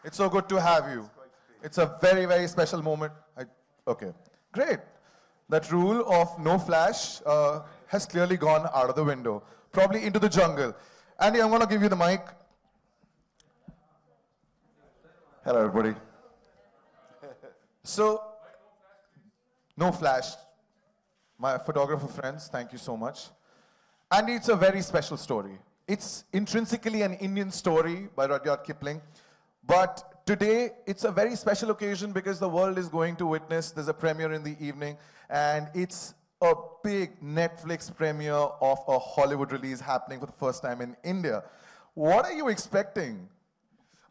It's so good to have you. It's a very, very special moment. Okay, great. That rule of no flash has clearly gone out of the window, probably into the jungle. Andy, I'm going to give you the mic. Hello, everybody. So, no flash. My photographer friends, thank you so much. And it's a very special story. It's intrinsically an Indian story by Rudyard Kipling. But today, it's a very special occasion because the world is going to witness, there's a premiere in the evening, and it's a big Netflix premiere of a Hollywood release happening for the first time in India. What are you expecting?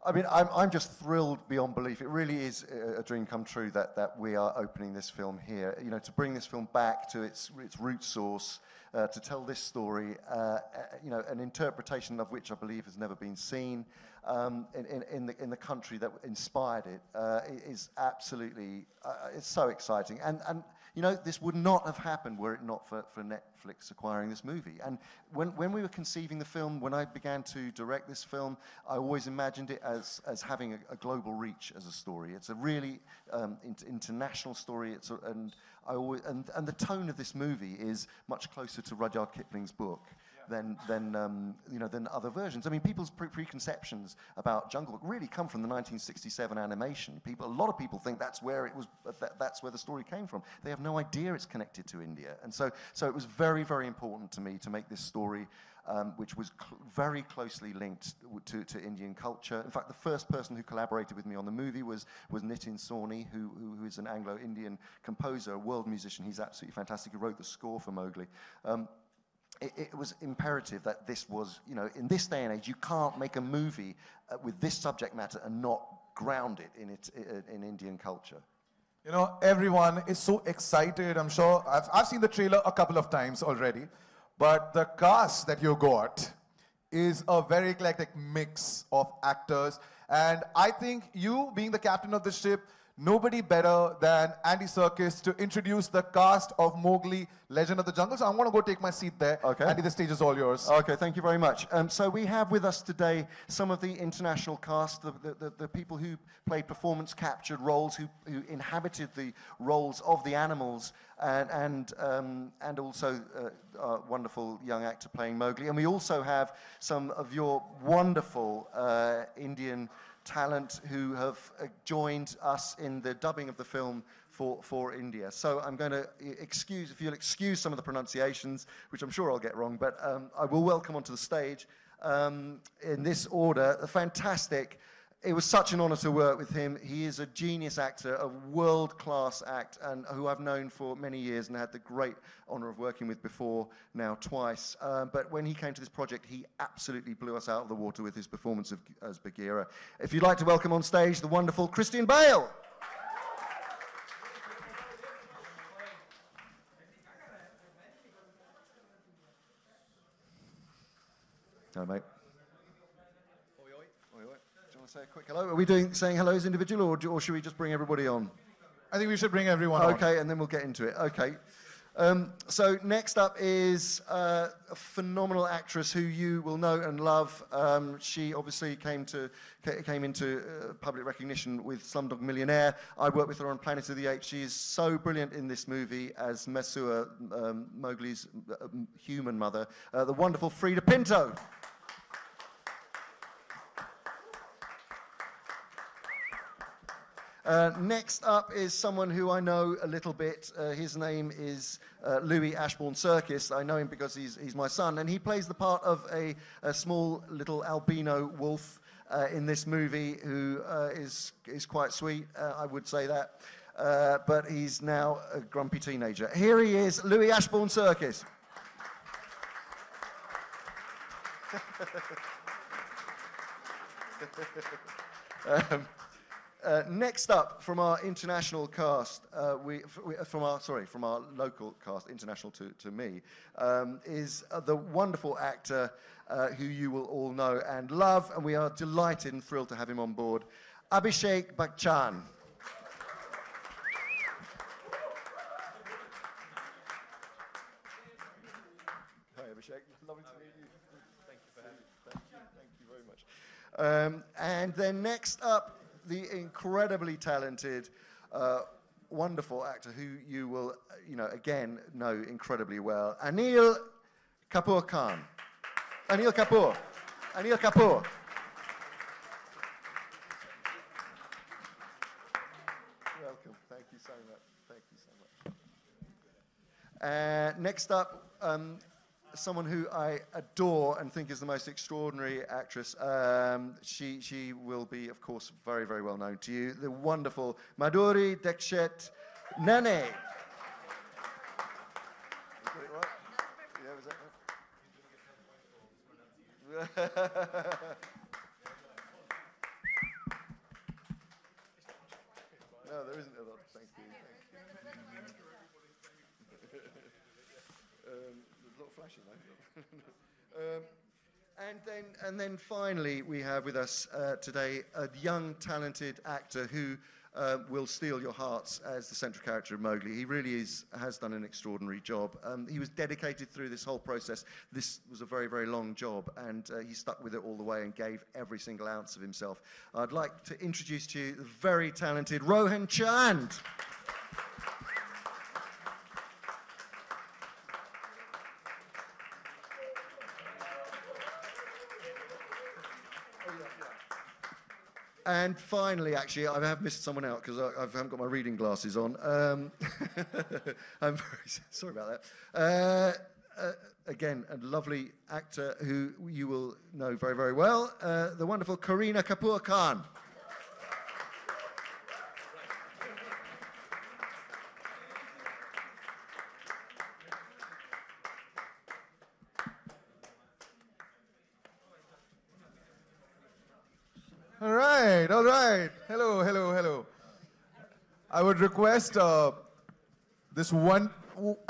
I mean, I'm just thrilled beyond belief. It really is a dream come true that we are opening this film here. You know, to bring this film back to its root source, to tell this story, you know, an interpretation of which I believe has never been seen in the country that inspired it, is absolutely, it's so exciting. And you know, this would not have happened were it not for Netflix acquiring this movie. And when we were conceiving the film, when I began to direct this film, I always imagined it as having a global reach as a story. It's a really international story. And the tone of this movie is much closer to Rudyard Kipling's book than other versions. I mean, people's preconceptions about Jungle Book really come from the 1967 animation. A lot of people think that's where it was. That's where the story came from. They have no idea it's connected to India, and so it was very, very important to me to make this story, which was very closely linked to Indian culture. In fact, the first person who collaborated with me on the movie was Nitin Sawhney, who is an Anglo-Indian composer, a world musician. He's absolutely fantastic. He wrote the score for Mowgli. It was imperative that this was, you know, in this day and age, you can't make a movie with this subject matter and not ground it in Indian culture. You know, everyone is so excited. I'm sure I've seen the trailer a couple of times already, but the cast that you got is a very eclectic mix of actors. And I think you, being the captain of the ship, nobody better than Andy Serkis to introduce the cast of Mowgli, Legend of the Jungle. So I'm going to go take my seat there. Okay. Andy, the stage is all yours. Okay, thank you very much. So we have with us today some of the international cast, the people who played performance-captured roles, who inhabited the roles of the animals, and also a wonderful young actor playing Mowgli. And we also have some of your wonderful Indian talent who have joined us in the dubbing of the film for India. So I'm going to if you'll excuse some of the pronunciations, which I'm sure I'll get wrong, but I will welcome onto the stage, in this order, the fantastic. It was such an honor to work with him. He is a genius actor, a world-class act, and who I've known for many years and had the great honor of working with before, now twice. But when he came to this project, he absolutely blew us out of the water with his performance as Bagheera. If you'd like to welcome on stage the wonderful Christian Bale. Hello, mate. Say a quick hello. Are we saying hello as individual, or should we just bring everybody on? I think we should bring everyone on. Okay, and then we'll get into it. Okay. So next up is a phenomenal actress who you will know and love. She obviously came into public recognition with Slumdog Millionaire. I worked with her on Planet of the Apes. She is so brilliant in this movie as Mesua, Mowgli's human mother, the wonderful Frida Pinto. Next up is someone who I know a little bit. His name is Louis Ashbourne Serkis. I know him because he's my son, and he plays the part of a small little albino wolf in this movie who is quite sweet, I would say that. But he's now a grumpy teenager. Here he is, Louis Ashbourne Serkis. Next up, from our international cast, from our local cast, international to me, is the wonderful actor who you will all know and love, and we are delighted and thrilled to have him on board, Abhishek Bachchan. Hi, Abhishek. Lovely to meet you. Thank you for having me. Thank you very much. And then next up, the incredibly talented, wonderful actor who you will, again, know incredibly well, Anil Kapoor Khan. Anil Kapoor. Anil Kapoor. Welcome. Thank you so much. Thank you so much. Next up, someone who I adore and think is the most extraordinary actress. She will be, of course, very, very well known to you. The wonderful Madhuri Dixit Nene. No, there isn't a lot. Thank you. There's a lot of flashing though. And then finally, we have with us today a young, talented actor who will steal your hearts as the central character of Mowgli. He really has done an extraordinary job. He was dedicated through this whole process. This was a very, very long job, and he stuck with it all the way and gave every single ounce of himself. I'd like to introduce to you the very talented Rohan Chand. And finally, actually, I have missed someone out because I haven't got my reading glasses on. I'm very sorry about that. Again, a lovely actor who you will know very, very well, the wonderful Kareena Kapoor Khan. All right. Hello. I would request this one,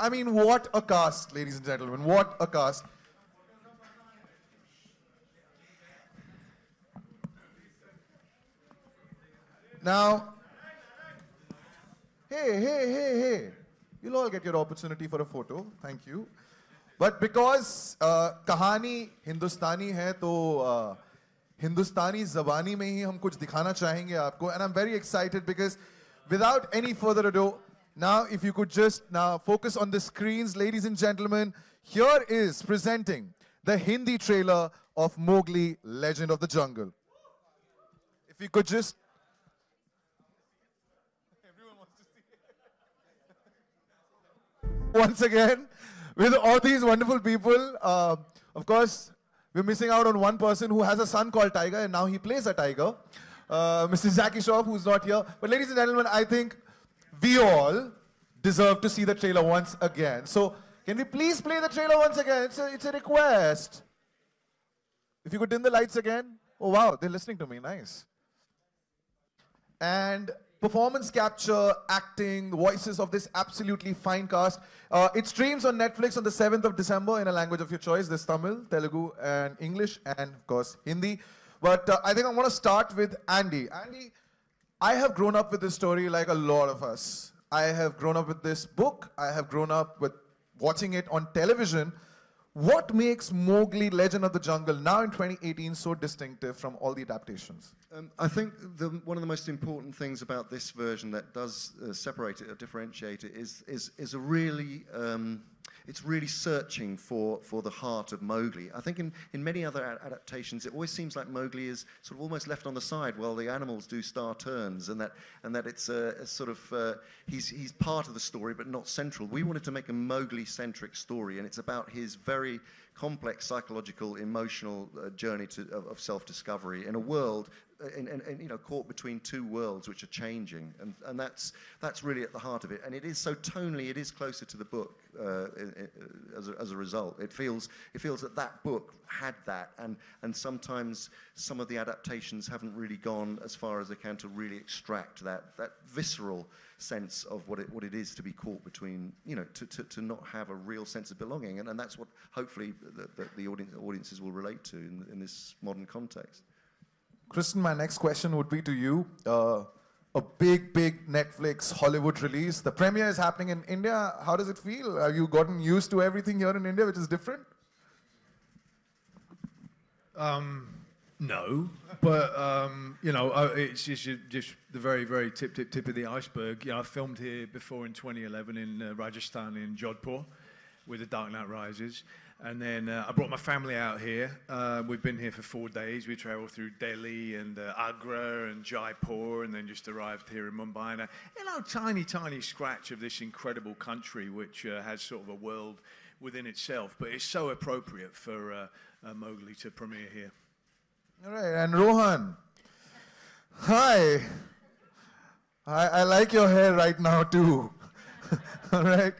I mean, what a cast, ladies and gentlemen, what a cast. Now, hey. You'll all get your opportunity for a photo, thank you. But because कहानी हिंदुस्तानी है तो हिंदुस्तानी ज़बानी में ही हम कुछ दिखाना चाहेंगे आपको, and I'm very excited because without any further ado, now if you could just now focus on the screens, ladies and gentlemen, here is presenting the Hindi trailer of Mowgli, Legend of the Jungle. If you could just... Everyone wants to see it. Once again, with all these wonderful people, of course, we're missing out on one person who has a son called Tiger, and now he plays a tiger. Mr. Jackie Shroff, who's not here. But ladies and gentlemen, I think we all deserve to see the trailer once again. So can we please play the trailer once again? It's a request. If you could dim the lights again. Oh, wow, they're listening to me. Nice. And performance capture, acting, the voices of this absolutely fine cast. It streams on Netflix on the 7th of December in a language of your choice. There's Tamil, Telugu, and English, and of course, Hindi. But I think I want to start with Andy. Andy, I have grown up with this story like a lot of us. I have grown up with this book. I have grown up with watching it on television. What makes Mowgli, Legend of the Jungle, now in 2018, so distinctive from all the adaptations? I think one of the most important things about this version that does separate it or differentiate it is a really, it's really searching for the heart of Mowgli. I think in many other adaptations, it always seems like Mowgli is sort of almost left on the side while the animals do star turns, and that it's a sort of, he's part of the story but not central. We wanted to make a Mowgli-centric story, and it's about his very complex psychological, emotional journey of self-discovery in a world, caught between two worlds which are changing, and that's really at the heart of it. And it is so tonally, it is closer to the book as a result. It feels that book had that, and sometimes some of the adaptations haven't really gone as far as they can to really extract that visceral sense of what it is to be caught between, to not have a real sense of belonging, and that's what hopefully the audiences will relate to in this modern context. Kristen, my next question would be to you. A big Netflix Hollywood release. The premiere is happening in India. How does it feel? Have you gotten used to everything here in India, which is different? No. But you know, it's just the very, very tip of the iceberg. You know, I filmed here before in 2011 in Rajasthan, in Jodhpur, with The Dark Knight Rises. And then I brought my family out here. We've been here for 4 days. We traveled through Delhi and Agra and Jaipur, and then just arrived here in Mumbai. And tiny scratch of this incredible country, which has sort of a world within itself. But it's so appropriate for Mowgli to premiere here. All right, and Rohan. Hi. I like your hair right now too. All right,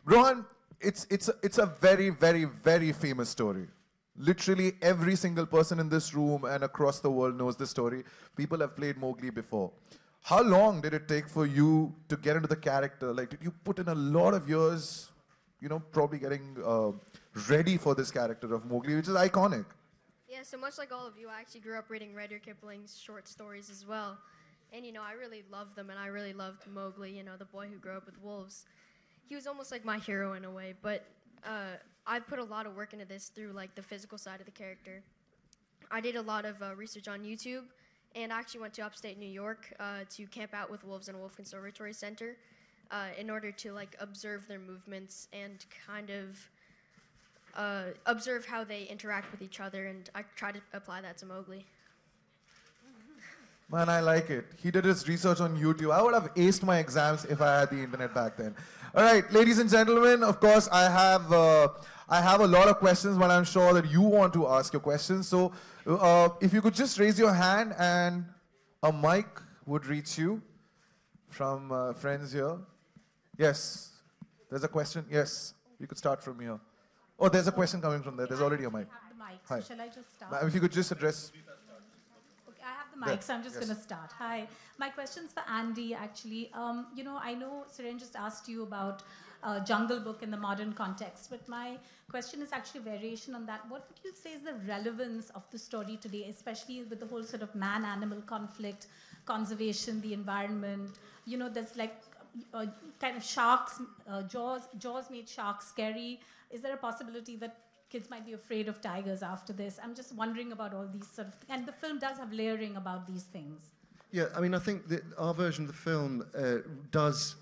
Rohan. It's a very, very, very famous story. Literally every single person in this room and across the world knows this story. People have played Mowgli before. How long did it take for you to get into the character? Like, did you put in a lot of years, you know, probably getting ready for this character of Mowgli, which is iconic? Yeah, so much like all of you, I actually grew up reading Rudyard Kipling's short stories as well. And, you know, I really loved them, and I really loved Mowgli, you know, the boy who grew up with wolves. He was almost like my hero in a way, but I put a lot of work into this through like the physical side of the character. I did a lot of research on YouTube, and I actually went to upstate New York to camp out with wolves in a wolf conservatory center in order to like observe their movements and kind of observe how they interact with each other, and I try to apply that to Mowgli. Man, I like it. He did his research on YouTube. I would have aced my exams if I had the internet back then. All right, ladies and gentlemen, of course, I have a lot of questions, but I'm sure that you want to ask your questions. So if you could just raise your hand and a mic would reach you from friends here. Yes, there's a question. Yes, you could start from here. Oh, there's a question coming from there. There's already a mic. I have the mic, Hi. so shall I just start? If you could just address... I have the mic, so I'm just going to start. Hi. My question's for Andy, actually. You know, I know Suren just asked you about Jungle Book in the modern context, but my question is actually a variation on that. What would you say is the relevance of the story today, especially with the whole sort of man-animal conflict, conservation, the environment? You know, there's like kind of sharks, Jaws made sharks scary. Is there a possibility that kids might be afraid of tigers after this? I'm just wondering about all these sort of and the film does have layering about these things. Yeah, I mean, I think that our version of the film does.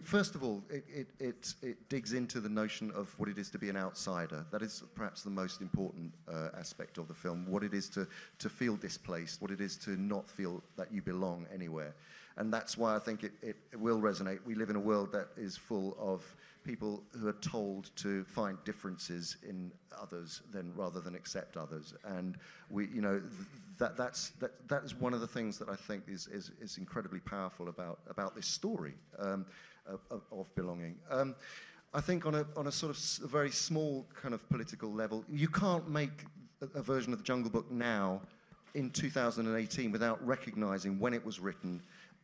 First of all, it digs into the notion of what it is to be an outsider. That is perhaps the most important aspect of the film. What it is to feel displaced. What it is to not feel that you belong anywhere. And that's why I think it will resonate. We live in a world that is full of people who are told to find differences in others rather than accept others, and we, you know, that is one of the things that I think is incredibly powerful about this story of belonging. I think on a sort of a very small kind of political level, you can't make a version of the Jungle Book now in 2018 without recognizing when it was written,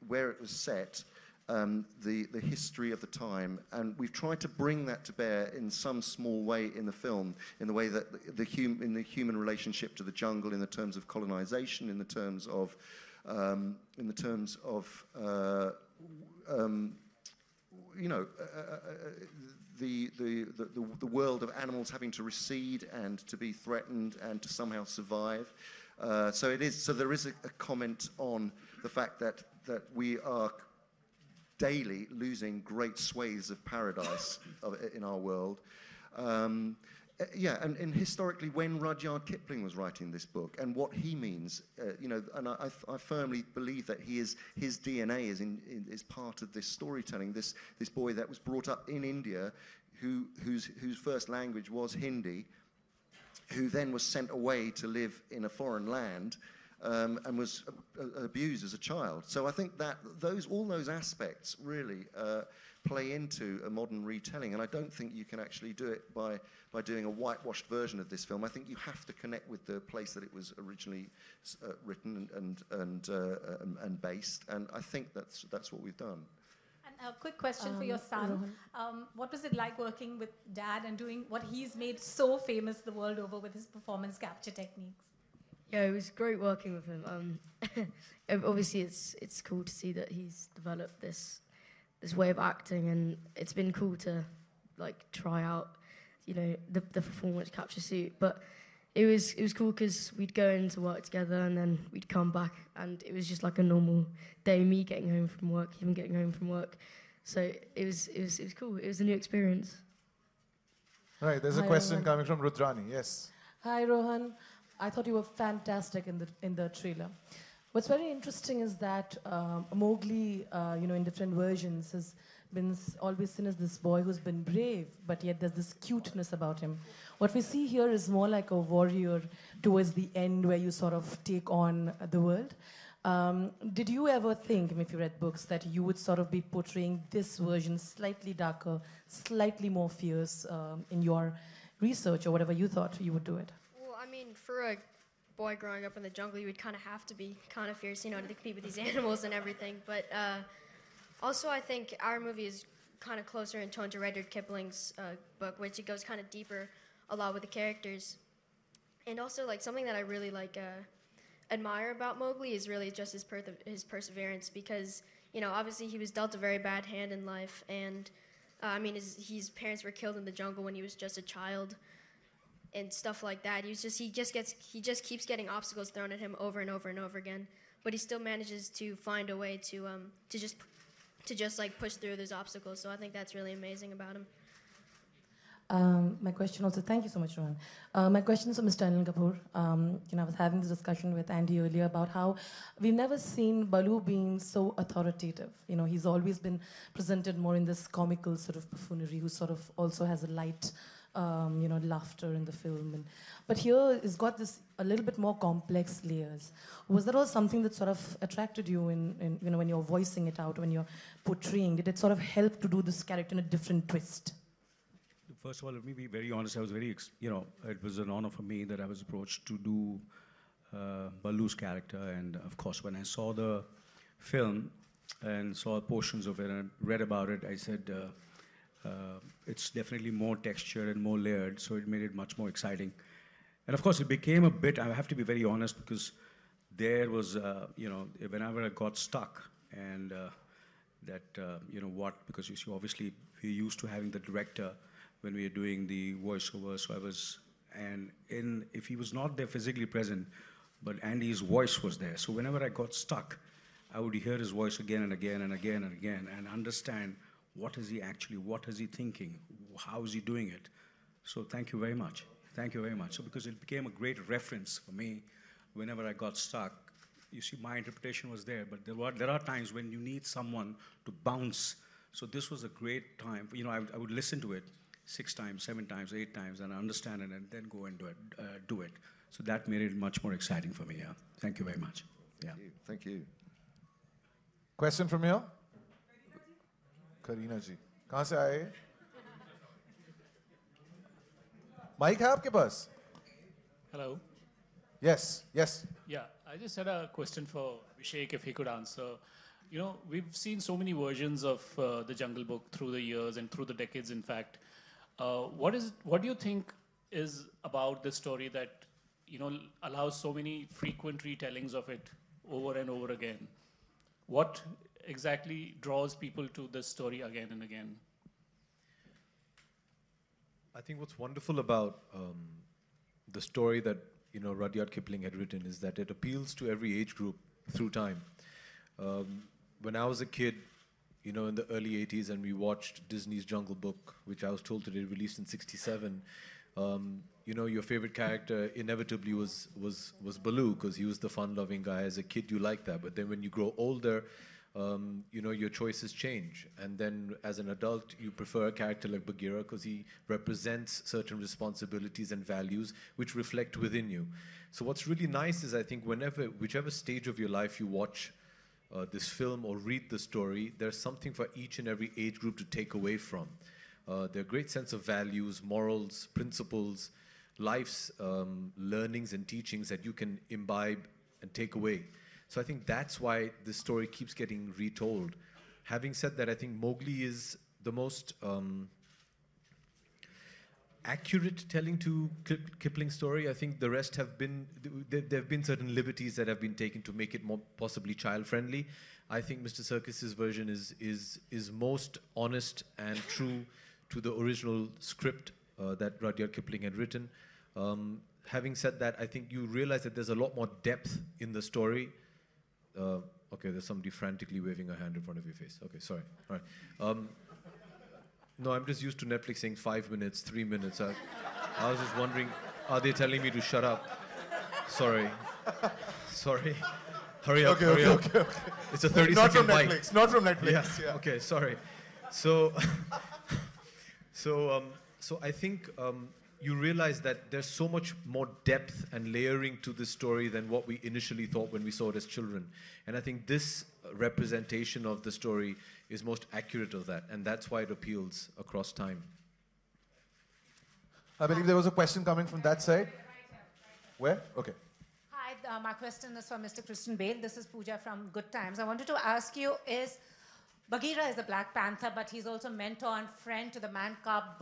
where it was set. The history of the time, and we've tried to bring that to bear in some small way in the film, in the way that in the human relationship to the jungle, in the terms of colonization, in the terms of you know, the world of animals having to recede and to be threatened and to somehow survive. So there is a comment on the fact that we are daily losing great swathes of paradise in our world. Yeah, and historically, when Rudyard Kipling was writing this book, and what he means, you know, and I firmly believe that his DNA is part of this storytelling. This boy that was brought up in India, whose first language was Hindi, who then was sent away to live in a foreign land. And was abused as a child. So I think that all those aspects really play into a modern retelling, and I don't think you can actually do it by doing a whitewashed version of this film. I think you have to connect with the place that it was originally written and based, and I think that's what we've done. And a quick question for your son. What was it like working with Dad and doing what he's made so famous the world over with his performance capture techniques? Yeah, it was great working with him. Obviously, it's cool to see that he's developed this way of acting, and it's been cool to like try out, you know, the performance capture suit. But it was cool because we'd go into work together and then we'd come back and it was just like a normal day, me getting home from work, him getting home from work. So it was cool. It was a new experience. Right, there's a Hi, question Rohan. coming from Rudrani. Yes. Hi, Rohan. I thought you were fantastic in the trailer. What's very interesting is that Mowgli, in different versions, has been always seen as this boy who's been brave, but yet there's this cuteness about him. What we see here is more like a warrior towards the end, where you sort of take on the world. Did you ever think, if you read books, that you would sort of be portraying this version slightly darker, slightly more fierce in your research, or whatever you thought you would do it? Well, I mean, for a boy growing up in the jungle, you would kind of have to be kind of fierce, to compete with these animals and everything. But also, I think our movie is kind of closer in tone to Rudyard Kipling's book, which it goes kind of deeper a lot with the characters. And also, like, something that I really admire about Mowgli is really just his perseverance, because obviously he was dealt a very bad hand in life, and his parents were killed in the jungle when he was just a child, and stuff like that. He just keeps getting obstacles thrown at him over and over and over again, but he still manages to find a way to just like push through those obstacles. So I think that's really amazing about him. My question also, thank you so much, Rohan. My question is for Mr. Anil Kapoor. I was having this discussion with Andy earlier about how we've never seen Baloo being so authoritative. He's always been presented more in this comical sort of buffoonery, who sort of also has a light, laughter in the film. But here it's got this a little bit more complex layers. Was that all something that sort of attracted you in when you're voicing it out, when you're portraying? Did it sort of help to do this character in a different twist? First of all, let me be very honest. I was very, it was an honor for me that I was approached to do Baloo's character. And of course, when I saw the film and saw portions of it and read about it, I said, it's definitely more textured and more layered, so it made it much more exciting. And of course, it became a bit, I have to be very honest, because there was, whenever I got stuck, and because you see, obviously, we're used to having the director when we were doing the voiceover, so I was, if he was not there physically present, but Andy's voice was there. So whenever I got stuck, I would hear his voice again and again and again and again, and understand what is he thinking, how is he doing it. So thank you very much. Thank you very much. So because it became a great reference for me, whenever I got stuck, you see, my interpretation was there, but there are times when you need someone to bounce. So this was a great time. I would listen to it 6 times, 7 times, 8 times, and understand it, and then go and do it. So that made it much more exciting for me. Yeah. Thank you very much. Yeah. Thank you. Question from here? Karina ji. कहाँ से आए? Mic है आपके पास? Hello. Yes. Yeah, I just had a question for Vishek, if he could answer. We've seen so many versions of the Jungle Book through the years and through the decades, in fact. What do you think is about this story that, allows so many frequent retellings of it over and over again? What exactly draws people to this story again and again? I think what's wonderful about the story that Rudyard Kipling had written is that it appeals to every age group through time. When I was a kid, in the early 80s, and we watched Disney's Jungle Book, which I was told today released in '67, your favorite character inevitably was Baloo, because he was the fun-loving guy. As a kid, you like that. But then when you grow older, your choices change. And then as an adult, you prefer a character like Bagheera because he represents certain responsibilities and values which reflect within you. So what's really nice is, I think, whichever stage of your life you watch this film or read the story, there's something for each and every age group to take away from. There are great sense of values, morals, principles, life's learnings and teachings that you can imbibe and take away. So I think that's why this story keeps getting retold. Having said that, I think Mowgli is the most accurate telling to Kipling's story. I think the rest have been, there have been certain liberties that have been taken to make it more possibly child-friendly. I think Mr. Serkis's version is most honest and true to the original script that Rudyard Kipling had written. having said that, I think you realize that there's a lot more depth in the story. Okay, there's somebody frantically waving a hand in front of your face. Okay, sorry. All right. No, I'm just used to Netflix saying 5 minutes, 3 minutes. I was just wondering, are they telling me to shut up? Sorry. Sorry. Hurry up, hurry up. Okay. It's a 30-second Not from bite. Netflix, not from Netflix. Yeah. Okay, sorry. So, so I think you realize that there's so much more depth and layering to this story than what we initially thought when we saw it as children. And I think this representation of the story is most accurate of that, and that's why it appeals across time. I believe there was a question coming from that side. Where? Okay. Hi, my question is for Mr. Christian Bale. This is Pooja from Good Times. I wanted to ask you Bagheera is the Black Panther, but he's also mentor and friend to the man cub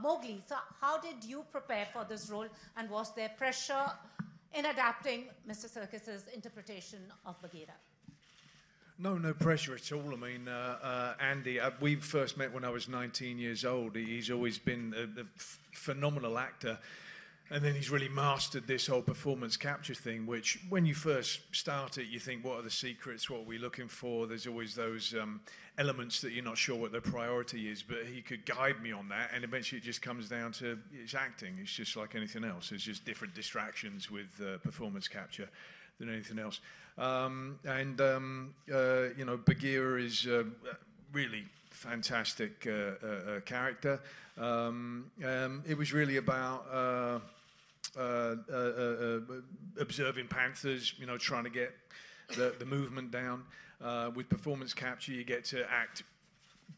Mowgli. So how did you prepare for this role, and was there pressure in adapting Mr. Serkis's interpretation of Bagheera? No pressure at all. I mean, Andy, we first met when I was 19 years old. He's always been a phenomenal actor. And then he's really mastered this whole performance capture thing, which when you first start it, you think, what are the secrets? What are we looking for? There's always those elements that you're not sure what the priority is, but he could guide me on that. And eventually it just comes down to it's acting. It's just like anything else. It's just different distractions with performance capture than anything else. You know, Bagheera is really fantastic character. It was really about observing panthers, you know, trying to get the movement down. With performance capture, you get to act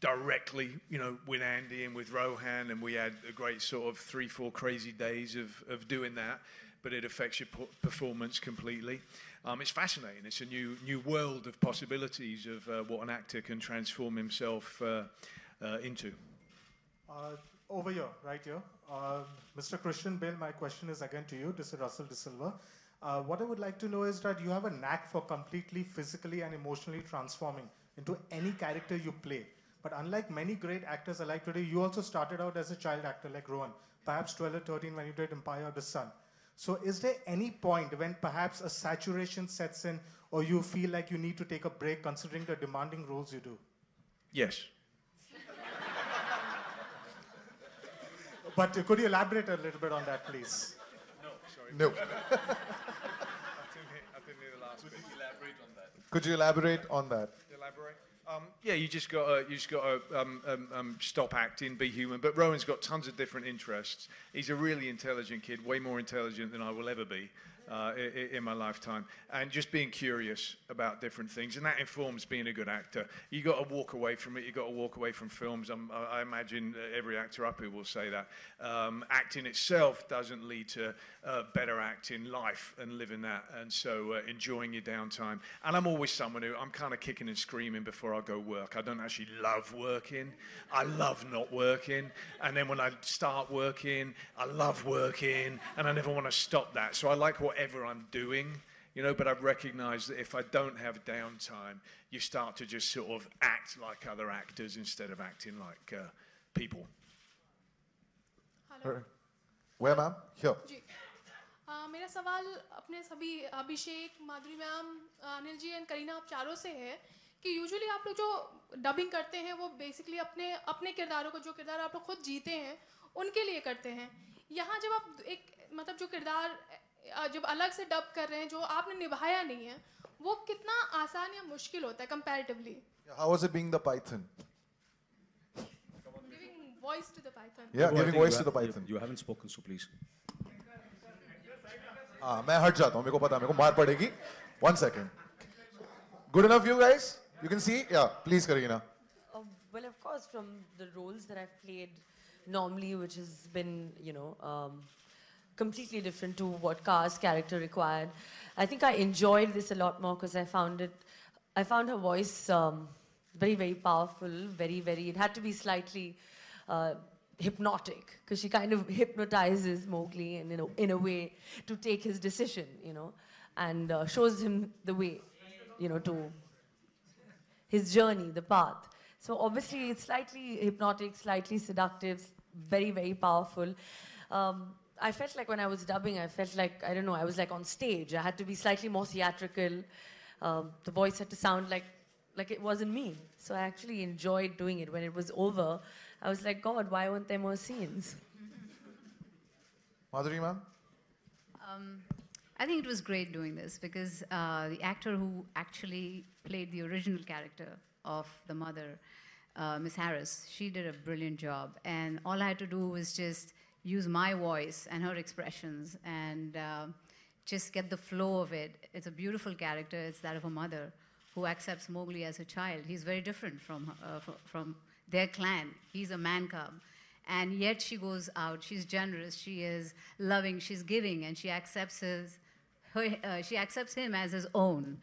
directly, you know, with Andy and with Rohan, and we had a great sort of 3-4 crazy days of doing that, but it affects your performance completely. It's fascinating. It's a new world of possibilities of what an actor can transform himself into. Over here, right here. Mr. Christian Bale, my question is again to you. This is Russell De Silva. What I would like to know is that you have a knack for completely physically and emotionally transforming into any character you play. But unlike many great actors alike today, you also started out as a child actor like Rohan, perhaps 12 or 13 when you did Empire of the Sun. So is there any point when perhaps a saturation sets in, or you feel like you need to take a break considering the demanding roles you do? Yes. But could you elaborate a little bit on that, please? No, sorry. No. I didn't hear the last bit. Elaborate on that. Could you elaborate on that? Elaborate? Yeah, you just got to stop acting, be human. But Rowan's got tons of different interests. He's a really intelligent kid, way more intelligent than I will ever be in my lifetime. And just being curious about different things, and that informs being a good actor. You got to walk away from it. You got to walk away from films. I imagine every actor up here will say that. Acting itself doesn't lead to better acting, life and living that. And so enjoying your downtime. And I'm always someone who I'm kind of kicking and screaming before I go work. I don't actually love working. I love not working. And then when I start working, I love working, and I never want to stop that. So I like whatever I'm doing, you know, but I've recognized that if I don't have downtime, you start to just sort of act like other actors instead of acting like people. Hello. Where, ma'am? Here. मेरा सवाल अपने सभी Abhishek, Madhuri ma'am, Anil ji and Kareena आप चारों से है कि usually आप लोग जो डबिंग करते हैं वो बेसिकली अपने किरदारों को, जो किरदार आप लोग खुद जीते हैं उनके लिए करते हैं. यहाँ जब आप एक मतलब जो किरदार जब अलग से डब कर रहे हैं जो आपने निभाया नहीं है, वो कितना आसान या मुश्किल होता है comparatively? How was it being the Python? Giving voice to the Python. Yeah, giving voice to the Python. You haven't spoken, so please. हाँ, मैं हट जाता हूँ. मेरे को पता है, मेरे को मार पड़ेगी. 1 second. Good enough, you guys? You can see? Yeah, please, Kareena. Well, of course, from the roles that I've played normally, which has been, you know, completely different to what Ka's character required. I think I enjoyed this a lot more because I found her voice very, very powerful, very, very, it had to be slightly hypnotic because she kind of hypnotizes Mowgli and, you know, in a way to take his decision, you know, and shows him the way, you know, to his journey, the path. So obviously it's slightly hypnotic, slightly seductive, very, very powerful. I felt like when I was dubbing, I felt like, I don't know, I was like on stage. I had to be slightly more theatrical. The voice had to sound like it wasn't me. So I actually enjoyed doing it. When it was over, I was like, God, why weren't there more scenes? Madhuri, ma'am? I think it was great doing this because the actor who actually played the original character of the mother, Miss Harris, she did a brilliant job. And all I had to do was just use my voice and her expressions and just get the flow of it. It's a beautiful character. It's that of a mother who accepts Mowgli as a child. He's very different from their clan. He's a man cub. And yet she goes out, she's generous, she is loving, she's giving, and she accepts she accepts him as his own.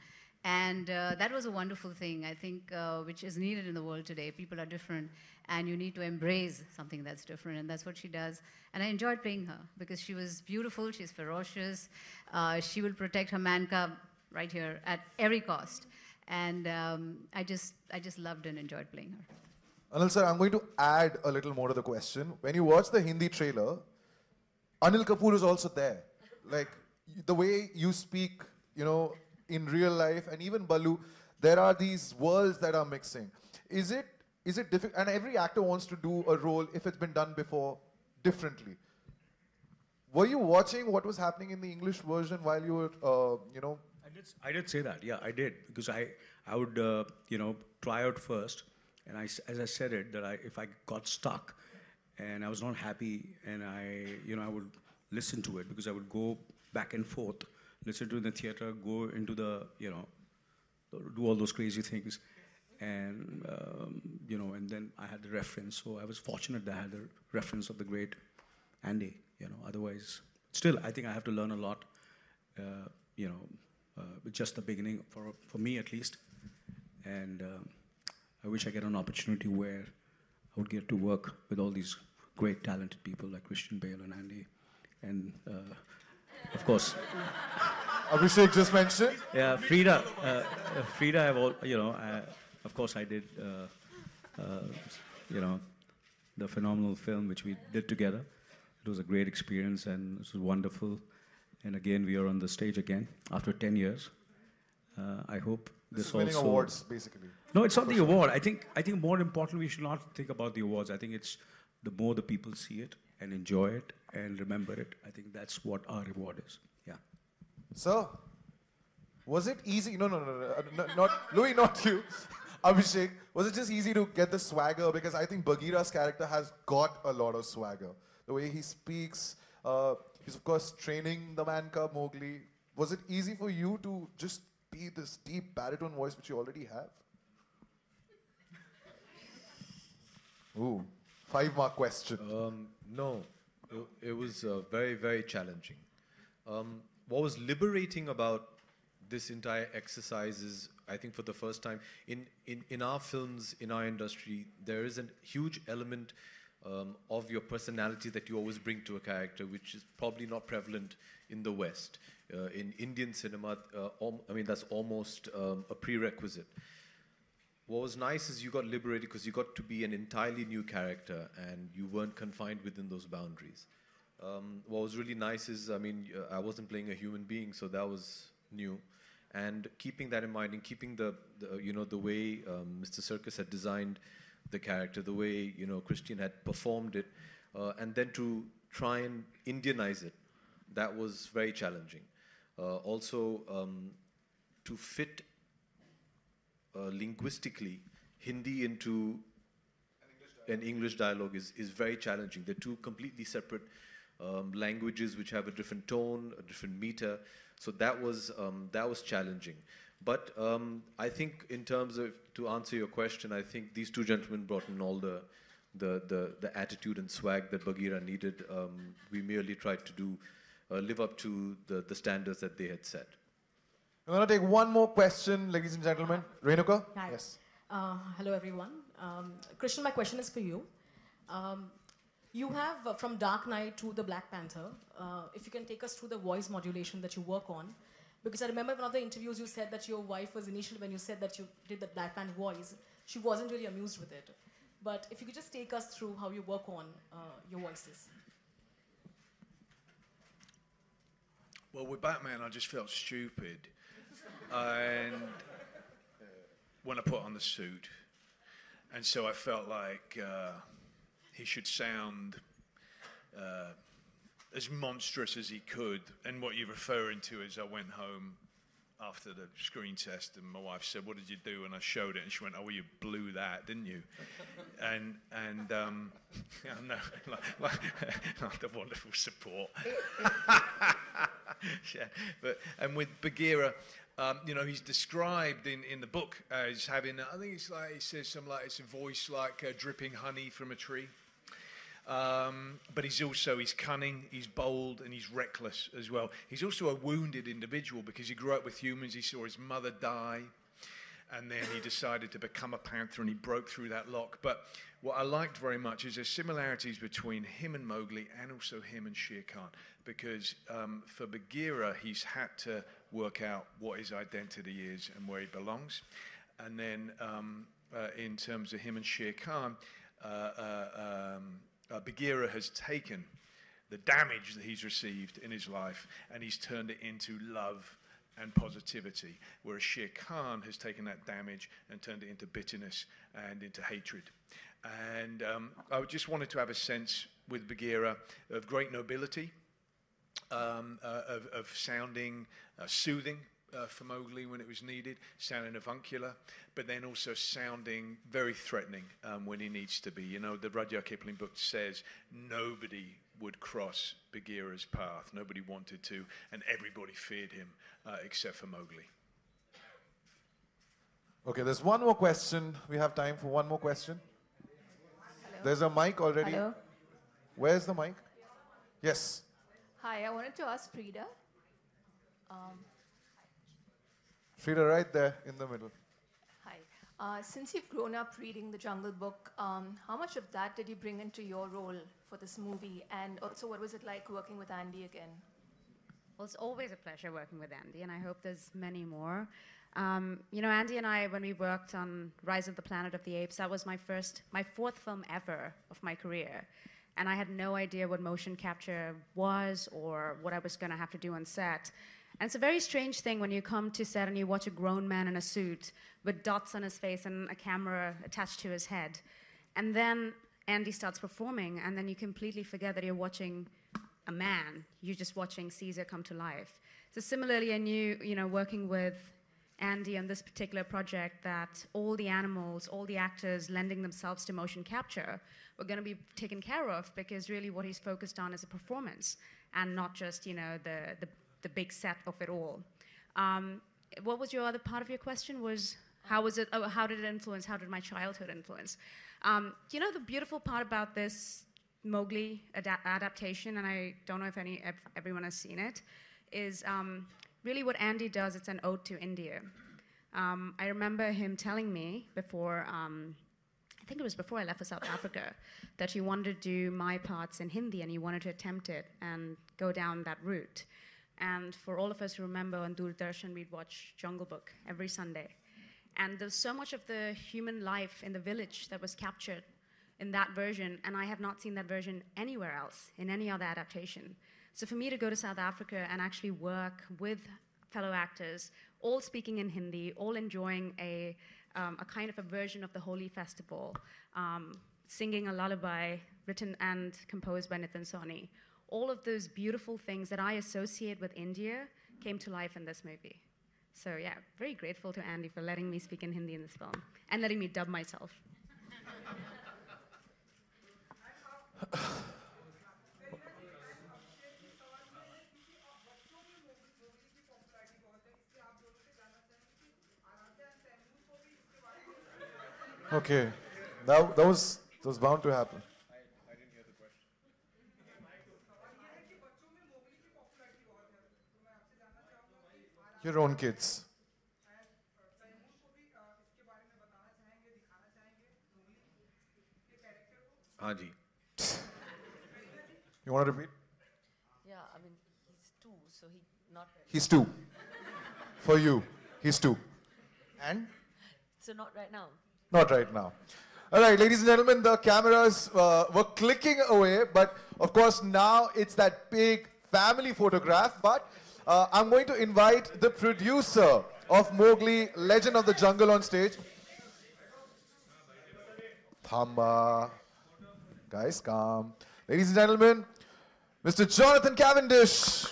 And that was a wonderful thing, I think, which is needed in the world today. People are different, and you need to embrace something that's different, and that's what she does. And I enjoyed playing her, because she was beautiful, she's ferocious, she will protect her man cub right here at every cost. And I just loved and enjoyed playing her. Anil sir, I'm going to add a little more to the question. When you watch the Hindi trailer, Anil Kapoor is also there. Like, the way you speak, you know, in real life, and even Baloo, there are these worlds that are mixing. Is it difficult? And every actor wants to do a role, if it's been done before, differently. Were you watching what was happening in the English version while you were, you know? I did say that, yeah, I did. Because I would, you know, try out first. And as I said it, that if I got stuck and I was not happy, and I would listen to it, because I would go back and forth, listen to it in the theater, go into the, you know, do all those crazy things. And, you know, and then I had the reference. So I was fortunate that I had the reference of the great Andy, you know. Otherwise, still, I think I have to learn a lot, you know, with just the beginning, for me at least. And I wish I get an opportunity where I would get to work with all these great talented people like Christian Bale and Andy. And, of course... Abhishek just mentioned? Yeah, Frida. Frida, of course I did, you know, the phenomenal film which we did together. It was a great experience, and it was wonderful. And again, we are on the stage again after 10 years. I hope this is winning also... awards, basically. No, it's not the award. I think more importantly, we should not think about the awards. I think it's the more the people see it and enjoy it and remember it. I think that's what our reward is. Yeah. Sir, was it easy? No, not Louis, not you. Abhishek, was it just easy to get the swagger? Because I think Bagheera's character has got a lot of swagger. The way he speaks, he's of course training the man cub Mowgli. Was it easy for you to just be this deep baritone voice which you already have? Ooh, 5-mark question. No, it was very, very challenging. What was liberating about this entire exercise is, I think for the first time, in our films, in our industry, there is a huge element of your personality that you always bring to a character, which is probably not prevalent in the West. In Indian cinema, I mean, that's almost a prerequisite. What was nice is you got liberated because you got to be an entirely new character and you weren't confined within those boundaries. What was really nice is, I mean, I wasn't playing a human being, so that was new. And keeping that in mind and keeping the way Mr. Circus had designed the character, the way, you know, Christian had performed it, and then to try and Indianize it, that was very challenging. Also, to fit linguistically Hindi into an English dialogue is very challenging. They're two completely separate languages which have a different tone, a different meter. So that was challenging. But I think in terms of, to answer your question, I think these two gentlemen brought in all the attitude and swag that Bagheera needed. We merely tried to live up to the standards that they had set. I'm going to take one more question, ladies and gentlemen. Renuka? Hi. Yes. Hello, everyone. Christian, my question is for you. You have from Dark Knight to the Black Panther, if you can take us through the voice modulation that you work on. Because I remember one of the interviews you said that your wife was initially, when you said that you did the Black Panther voice, she wasn't really amused with it. But if you could just take us through how you work on your voices. Well, with Batman, I just felt stupid. And when I put on the suit. And so I felt like he should sound as monstrous as he could. And what you're referring to is I went home after the screen test and my wife said, "What did you do?" And I showed it and she went, "Oh, well, you blew that, didn't you?" and no, like the wonderful support. Yeah, and with Bagheera, you know, he's described in the book as having, I think it's like, he says something like, it's a voice like dripping honey from a tree. But he's cunning, he's bold, and he's reckless as well. He's also a wounded individual because he grew up with humans. He saw his mother die, and then he decided to become a panther, and he broke through that lock. But what I liked very much is there's similarities between him and Mowgli, and also him and Shere Khan, because for Bagheera, he's had to work out what his identity is and where he belongs. And then in terms of him and Shere Khan, Bagheera has taken the damage that he's received in his life and he's turned it into love and positivity, whereas Shere Khan has taken that damage and turned it into bitterness and into hatred. And I just wanted to have a sense with Bagheera of great nobility, of sounding soothing for Mowgli when it was needed, sounding avuncular, but then also sounding very threatening when he needs to be. You know, the Rudyard Kipling book says nobody would cross Bagheera's path. Nobody wanted to, and everybody feared him except for Mowgli. Okay, there's one more question. We have time for one more question. Hello. There's a mic already. Hello. Where's the mic? Yes. Hi, I wanted to ask Frida. Frida, right there in the middle. Hi. Since you've grown up reading the Jungle Book, how much of that did you bring into your role for this movie? And also, what was it like working with Andy again? Well, it's always a pleasure working with Andy, and I hope there's many more. You know, Andy and I, when we worked on Rise of the Planet of the Apes, that was my fourth film ever of my career. And I had no idea what motion capture was or what I was going to have to do on set. And it's a very strange thing when you come to set and you watch a grown man in a suit with dots on his face and a camera attached to his head. And then Andy starts performing, and then you completely forget that you're watching a man. You're just watching Caesar come to life. So similarly, I knew, you know, working with Andy on this particular project, that all the animals, all the actors lending themselves to motion capture were going to be taken care of, because really what he's focused on is a performance and not just, you know, the big set of it all. What was your other part of your question? Was how was it? Oh, how did it influence? How did my childhood influence? You know, the beautiful part about this Mowgli adaptation, and I don't know if everyone has seen it, is really what Andy does. It's an ode to India. I remember him telling me before, I think it was before I left for South Africa, that he wanted to do my parts in Hindi and he wanted to attempt it and go down that route. And for all of us who remember on Doordarshan, we'd watch Jungle Book every Sunday. And there's so much of the human life in the village that was captured in that version, and I have not seen that version anywhere else, in any other adaptation. So for me to go to South Africa and actually work with fellow actors, all speaking in Hindi, all enjoying a kind of a version of the Holi festival, singing a lullaby written and composed by Nitin Sawhney, all of those beautiful things that I associate with India came to life in this movie. So yeah, very grateful to Andy for letting me speak in Hindi in this film and letting me dub myself. Okay, that was bound to happen. I didn't hear the question. Your own kids. Haji. You want to repeat? Yeah, I mean, he's two, so not... He's two. For you, he's two. And? So not right now. Not right now. All right, ladies and gentlemen, the cameras were clicking away, but of course now it's that big family photograph. But I'm going to invite the producer of Mowgli, Legend of the Jungle on stage. Thamba. Guys, calm. Ladies and gentlemen, Mr. Jonathan Cavendish.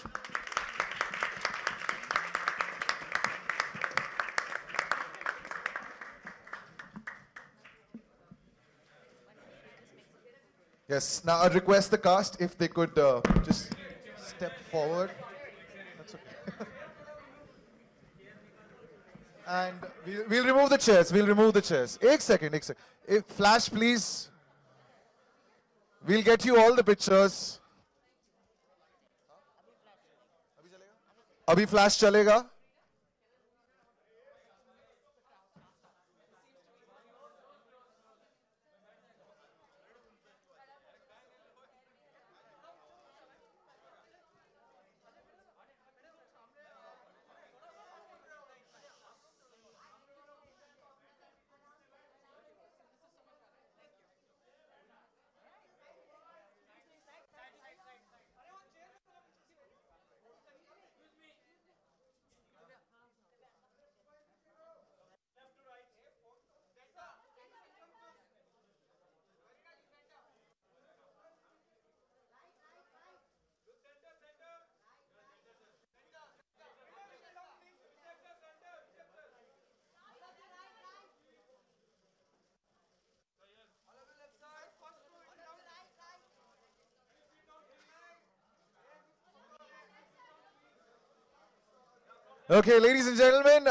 Yes, now I'd request the cast if they could just step forward. That's okay. And we'll remove the chairs. We'll remove the chairs. Ek second. Flash, please. We'll get you all the pictures. Abhi flash chalega? Okay, ladies and gentlemen,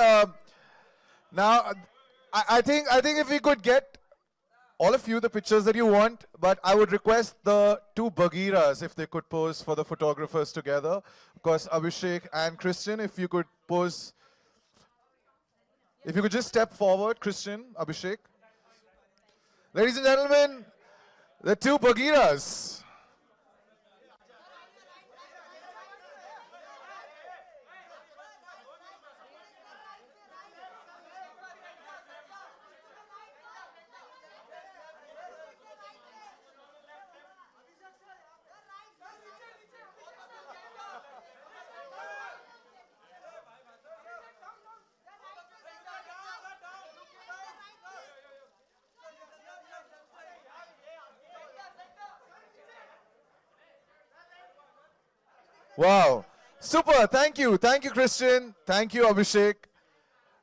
now I think if we could get all of you the pictures that you want, but I would request the two Bagheeras if they could pose for the photographers together. Of course, Abhishek and Christian, if you could pose. If you could just step forward, Christian, Abhishek. Ladies and gentlemen, the two Bagheeras. Wow. Super. Thank you. Thank you, Christian. Thank you, Abhishek.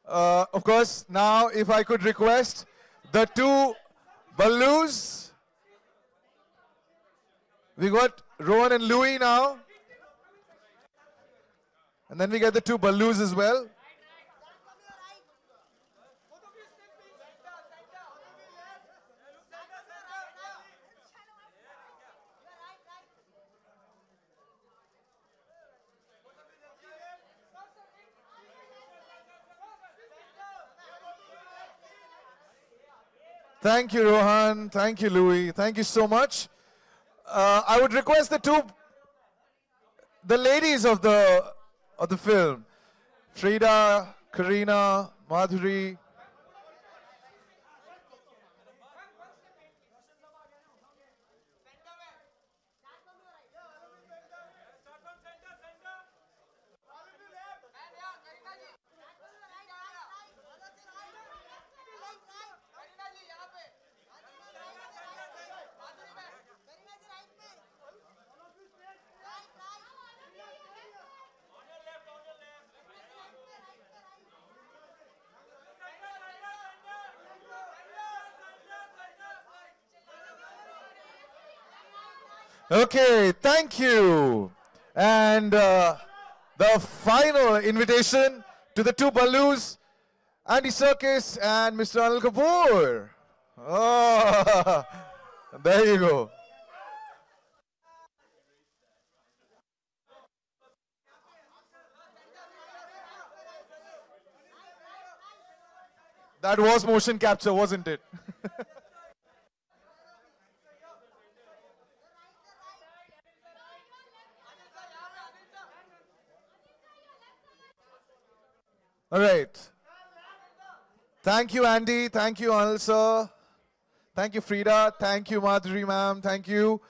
Of course, now if I could request the two Ballus. We got Rohan and Louis now. And then we get the two Ballus as well. Thank you, Rohan. Thank you, Louis. Thank you so much. I would request the ladies of the film, Frida, Karina, Madhuri. Okay, thank you. And the final invitation to the two Ballus, Andy Serkis and Mr. Anil Kapoor. Oh, there you go. That was motion capture, wasn't it? All right. Thank you, Andy. Thank you, Anil sir. Thank you, Frida. Thank you, Madhuri ma'am. Thank you.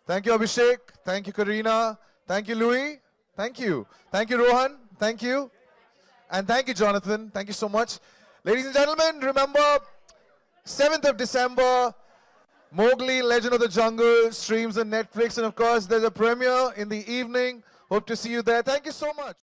Thank you, Abhishek. Thank you, Karina. Thank you, Louis. Thank you. Thank you, Rohan. Thank you. And thank you, Jonathan. Thank you so much. Ladies and gentlemen, remember, 7th of December, Mowgli, Legend of the Jungle, streams on Netflix. And of course, there's a premiere in the evening. Hope to see you there. Thank you so much.